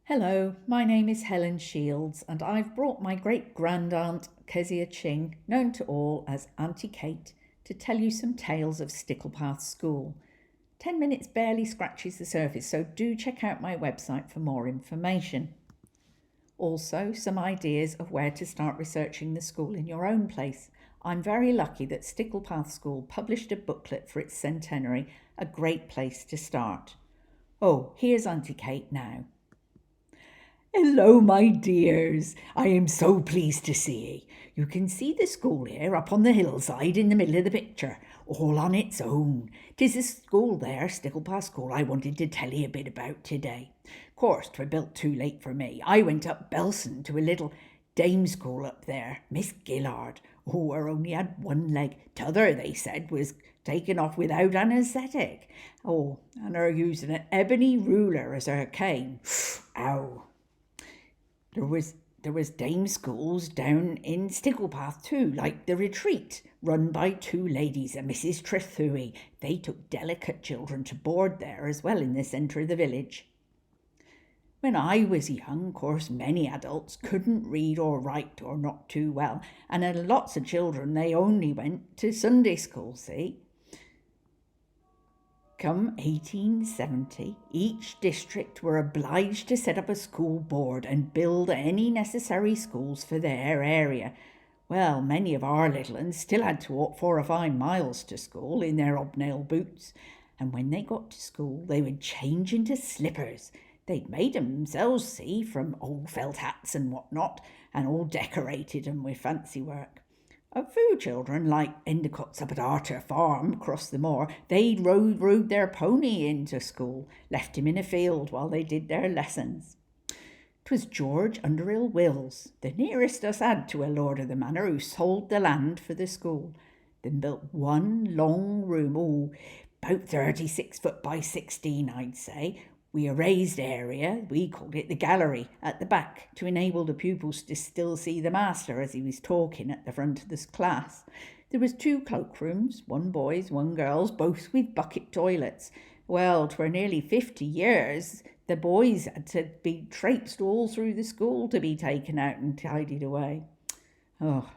Hello, my name is Helen Shields, and I've brought my great-grandaunt Kezia Ching, known to all as Auntie Kate, to tell you some tales of Sticklepath School. 10 minutes barely scratches the surface, so do check out my website for more information. Also, some ideas of where to start researching the school in your own place. I'm very lucky that Sticklepath School published a booklet for its centenary, a great place to start. Oh, here's Auntie Kate now. Hello, my dears. I am so pleased to see ye. You can see the school here up on the hillside in the middle of the picture, all on its own. 'Tis the school there, Sticklepath School, I wanted to tell ye a bit about today. Course, 'twere built too late for me. I went up Belson to a little dame school up there, Miss Gillard. Oh, her only had one leg. T'other, they said, was taken off without anaesthetic. Oh, and her using an ebony ruler as her cane. Ow! There was dame schools down in Sticklepath too, like the Retreat, run by two ladies, a Mrs. Trethewey. They took delicate children to board there as well in the centre of the village. When I was young, of course, many adults couldn't read or write or not too well, and lots of children, they only went to Sunday school, see? Come 1870, each district were obliged to set up a school board and build any necessary schools for their area. Well, many of our little uns still had to walk 4 or 5 miles to school in their hobnail boots, and when they got to school they would change into slippers. They'd made 'em themselves, see, from old felt hats and what-not, and all decorated 'em with fancy work. A few children, like Endicott's up at Arter Farm across the moor, they'd rode their pony into school, left him in a field while they did their lessons. 'Twas George Underhill Wills, the nearest us had to a lord of the manor, who sold the land for the school, then built one long room, about 36 foot by 16, I'd say, with a raised area, we called it the gallery, at the back, to enable the pupils to still see the master as he was talking at the front of the class. There was 2 cloakrooms, one boys', one girls', both with bucket toilets. Well, 'twere nearly 50 years the boys had to be traipsed all through the school to be taken out and tidied away. Oh,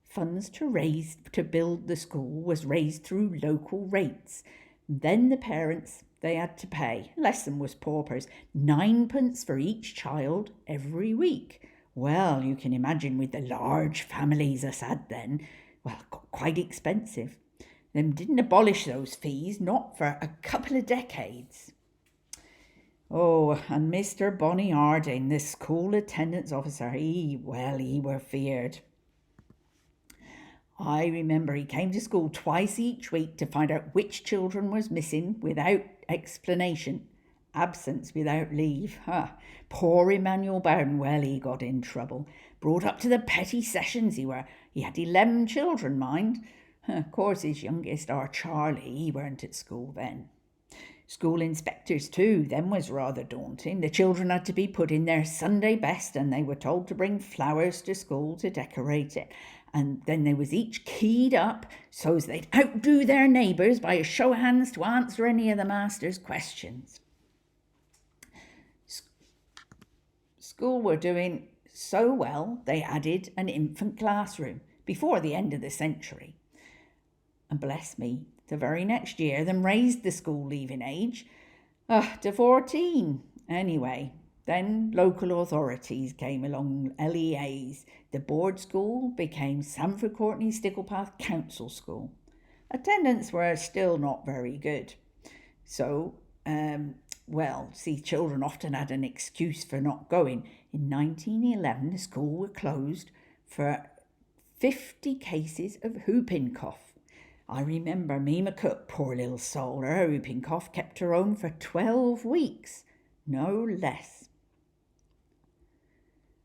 funds to build the school was raised through local rates. Then the parents, they had to pay, less than was paupers, 9p for each child every week. Well, you can imagine with the large families us had then, well, it got quite expensive. Them didn't abolish those fees, not for a couple of decades. Oh, and Mr. Bonnie Harding, the school attendance officer, he were feared. I remember he came to school twice each week to find out which children was missing without explanation, absence without leave. Poor Emmanuel Bowden, well, he got in trouble. Brought up to the petty sessions he had 11 children, mind. Of course, his youngest, our Charlie, he weren't at school then. School inspectors too, them was rather daunting. The children had to be put in their Sunday best, and they were told to bring flowers to school to decorate it. And then they was each keyed up so as they'd outdo their neighbours by a show of hands to answer any of the master's questions. School were doing so well, they added an infant classroom before the end of the century. And bless me, the very next year, them raised the school leaving age to 14. Anyway, then local authorities came along, LEAs. The board school became Sandford Courtenay Sticklepath Council School. Attendance were still not very good. So, children often had an excuse for not going. In 1911, the school were closed for 50 cases of whooping cough. I remember Mima Cook, poor little soul, her whooping cough kept her home for 12 weeks, no less.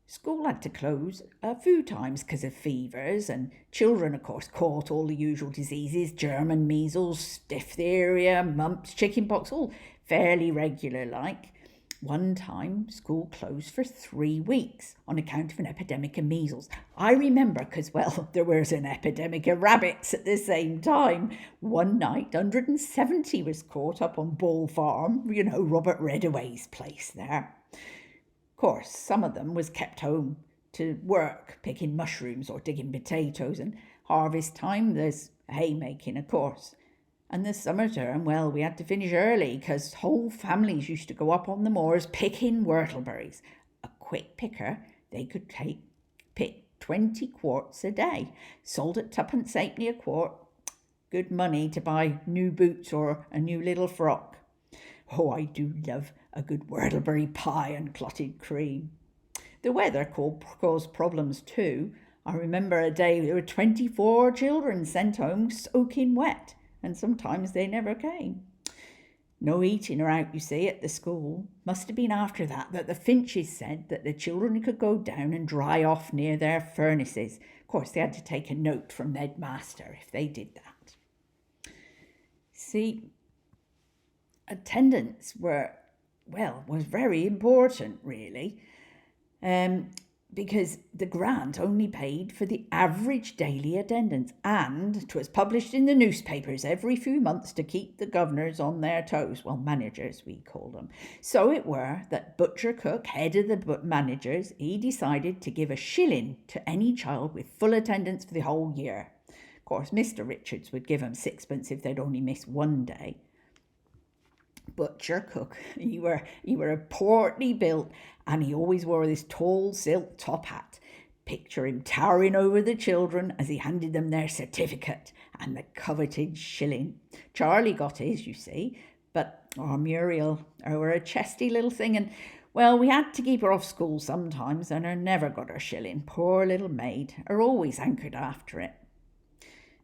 School had to close a few times because of fevers, and children, of course, caught all the usual diseases, German measles, diphtheria, mumps, chickenpox, all fairly regular like. One time, school closed for 3 weeks on account of an epidemic of measles. I remember because, there was an epidemic of rabbits at the same time. One night, 170 was caught up on Bull Farm, Robert Redaway's place there. Course, some of them was kept home to work, picking mushrooms or digging potatoes, and harvest time there's haymaking, of course. And the summer term, well, we had to finish early, 'cause whole families used to go up on the moors picking whortleberries. A quick picker, they could pick 20 quarts a day, sold at twopence halfpenny a quart. Good money to buy new boots or a new little frock. Oh, I do love a good whortleberry pie and clotted cream. The weather caused problems too. I remember a day there were 24 children sent home soaking wet, and sometimes they never came. No eating her out, you see, at the school. Must have been after that the Finches said that the children could go down and dry off near their furnaces. Of course, they had to take a note from the headmaster if they did that. See, attendance was very important, really, because the grant only paid for the average daily attendance, and 'twas published in the newspapers every few months to keep the governors on their toes, well, managers we call them. So it were that Butcher Cook, head of the managers, he decided to give a shilling to any child with full attendance for the whole year. Of course, Mr. Richards would give 'em sixpence if they'd only missed one day. Butcher Cook, he were a portly built, and he always wore this tall silk top hat. Picture him towering over the children as he handed them their certificate and the coveted shilling. Charlie got his, you see, but our Muriel, her were a chesty little thing, and well, we had to keep her off school sometimes, and her never got her shilling. Poor little maid, her always hankered after it.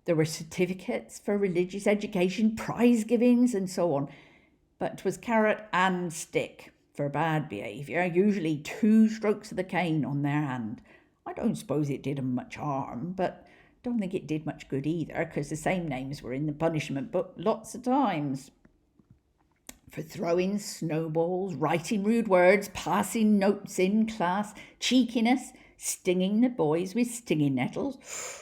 There were certificates for religious education, prize givings, and so on. But 'twas carrot and stick for bad behaviour, usually 2 strokes of the cane on their hand. I don't suppose it did 'em much harm, but don't think it did much good either, 'cause the same names were in the punishment book lots of times. For throwing snowballs, writing rude words, passing notes in class, cheekiness, stinging the boys with stinging nettles,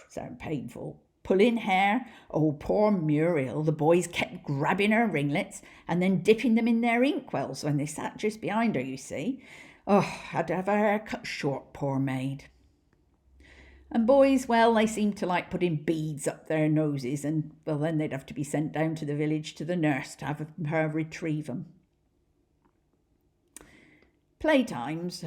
sound painful, pulling hair. Oh, poor Muriel, the boys kept grabbing her ringlets and then dipping them in their inkwells when they sat just behind her, you see. Oh, had to have her hair cut short, poor maid. And boys, well, they seemed to like putting beads up their noses, and, well, then they'd have to be sent down to the village to the nurse to have her retrieve them. Playtimes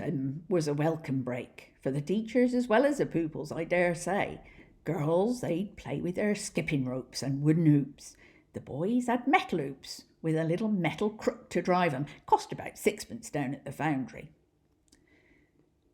was a welcome break for the teachers as well as the pupils, I dare say. Girls, they'd play with their skipping ropes and wooden hoops. The boys had metal hoops with a little metal crook to drive them. Cost about sixpence down at the foundry.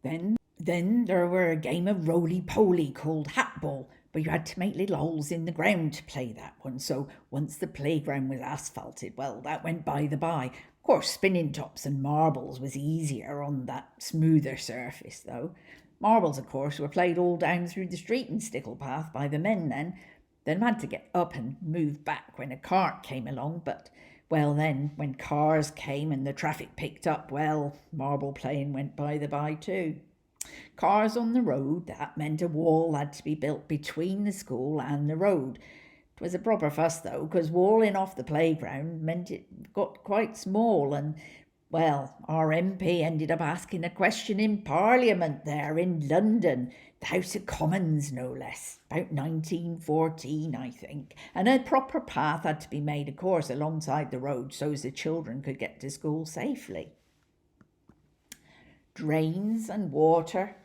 Then there were a game of roly-poly called hat-ball, but you had to make little holes in the ground to play that one. So once the playground was asphalted, well, that went by the by. Of course, spinning tops and marbles was easier on that smoother surface, though. Marbles, of course, were played all down through the street in Sticklepath by the men then. They had to get up and move back when a cart came along, but, well, then, when cars came and the traffic picked up, well, marble playing went by the by too. Cars on the road, that meant a wall had to be built between the school and the road. 'Twas a proper fuss, though, 'cause walling off the playground meant it got quite small, and, well, our MP ended up asking a question in Parliament there in London, the House of Commons no less, about 1914, I think, and a proper path had to be made, of course, alongside the road so as the children could get to school safely. Drains and water,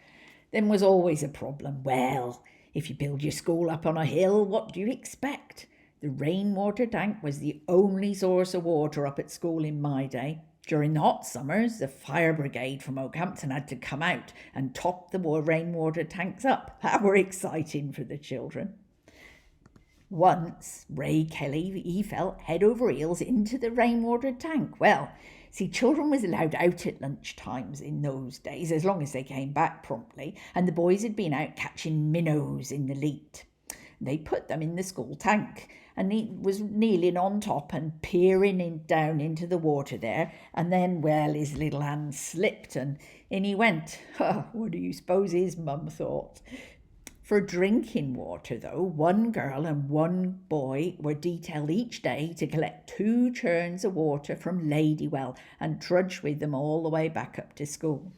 them was always a problem. Well, if you build your school up on a hill, what do you expect? The rainwater tank was the only source of water up at school in my day. During the hot summers, the fire brigade from Oakhampton had to come out and top the rainwater tanks up. That were exciting for the children. Once, Ray Kelly, he fell head over heels into the rainwater tank. Well, see, children was allowed out at lunch times in those days, as long as they came back promptly, and the boys had been out catching minnows in the leat. They put them in the school tank, and he was kneeling on top and peering down into the water there, and then, well, his little hand slipped and in he went. What do you suppose his mum thought? For drinking water, though, 1 girl and 1 boy were detailed each day to collect 2 churns of water from Ladywell and trudge with them all the way back up to school.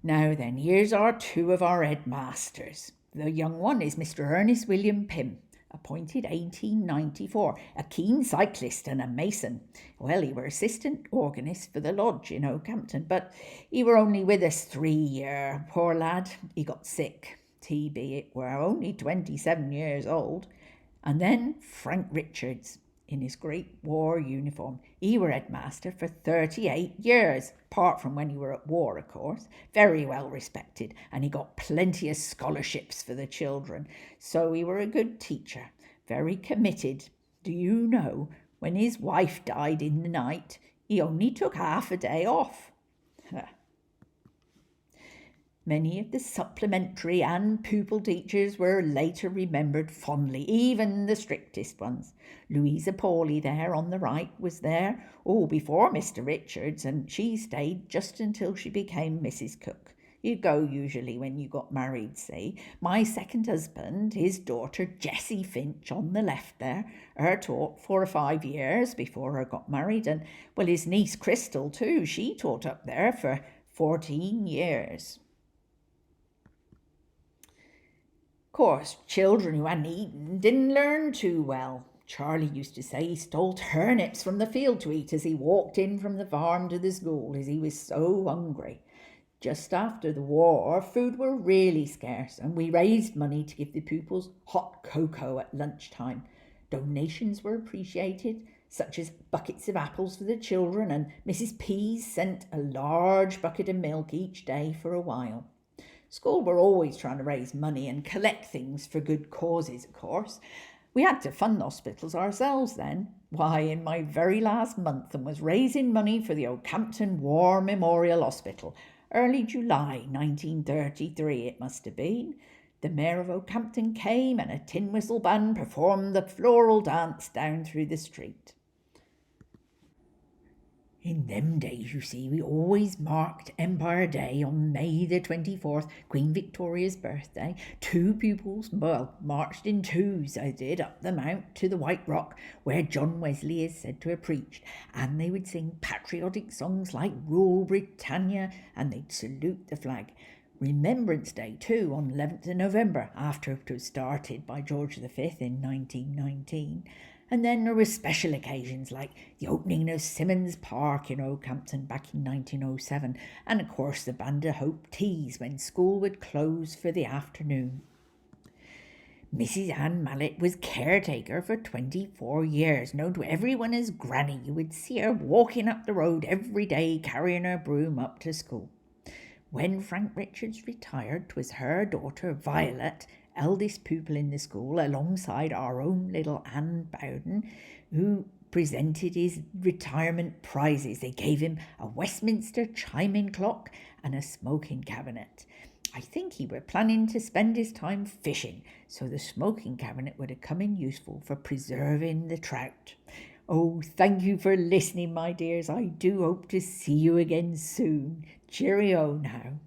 Now then, here's our two of our headmasters. The young one is Mr. Ernest William Pym, appointed 1894, a keen cyclist and a mason. Well, he were assistant organist for the lodge in Oakhampton, but he were only with us 3 year. Poor lad, he got sick. TB, it were only 27 years old. And then Frank Richards, in his great war uniform. He were headmaster for 38 years, apart from when he were at war, of course. Very well respected, and he got plenty of scholarships for the children. So he were a good teacher, very committed. Do you know, when his wife died in the night, he only took half a day off. Many of the supplementary and pupil teachers were later remembered fondly, even the strictest ones. Louisa Pawley there on the right was there, before Mr. Richards, and she stayed just until she became Mrs. Cook. You go usually when you got married, see. My second husband, his daughter Jessie Finch on the left there, her taught 4 or 5 years before her got married, and his niece Crystal too, she taught up there for 14 years. Of course, children who hadn't eaten didn't learn too well. Charlie used to say he stole turnips from the field to eat as he walked in from the farm to the school, as he was so hungry. Just after the war, food were really scarce, and we raised money to give the pupils hot cocoa at lunchtime. Donations were appreciated, such as buckets of apples for the children, and Mrs. Pease sent a large bucket of milk each day for a while. School were always trying to raise money and collect things for good causes, of course. We had to fund hospitals ourselves then. Why, in my very last month, and was raising money for the Oakhampton War Memorial Hospital. Early July 1933 it must have been. The Mayor of Oakhampton came and a tin whistle band performed the floral dance down through the street. In them days, you see, we always marked Empire Day on May the 24th, Queen Victoria's birthday. 2 pupils, marched in 2s, I did, up the mount to the White Rock, where John Wesley is said to have preached. And they would sing patriotic songs like Rule Britannia, and they'd salute the flag. Remembrance Day, too, on 11th of November, after it was started by George V in 1919. And then there were special occasions like the opening of Symonds Park in Oakhampton back in 1907, and of course the Band of Hope teas when school would close for the afternoon. Mrs. Ann Mallet was caretaker for 24 years, known to everyone as Granny. You would see her walking up the road every day carrying her broom up to school. When Frank Richards retired, 'twas her daughter Violet, eldest pupil in the school, alongside our own little Anne Bowden, who presented his retirement prizes. They gave him a Westminster chiming clock and a smoking cabinet. I think he were planning to spend his time fishing, so the smoking cabinet would have come in useful for preserving the trout. Oh, thank you for listening, my dears. I do hope to see you again soon. Cheerio now.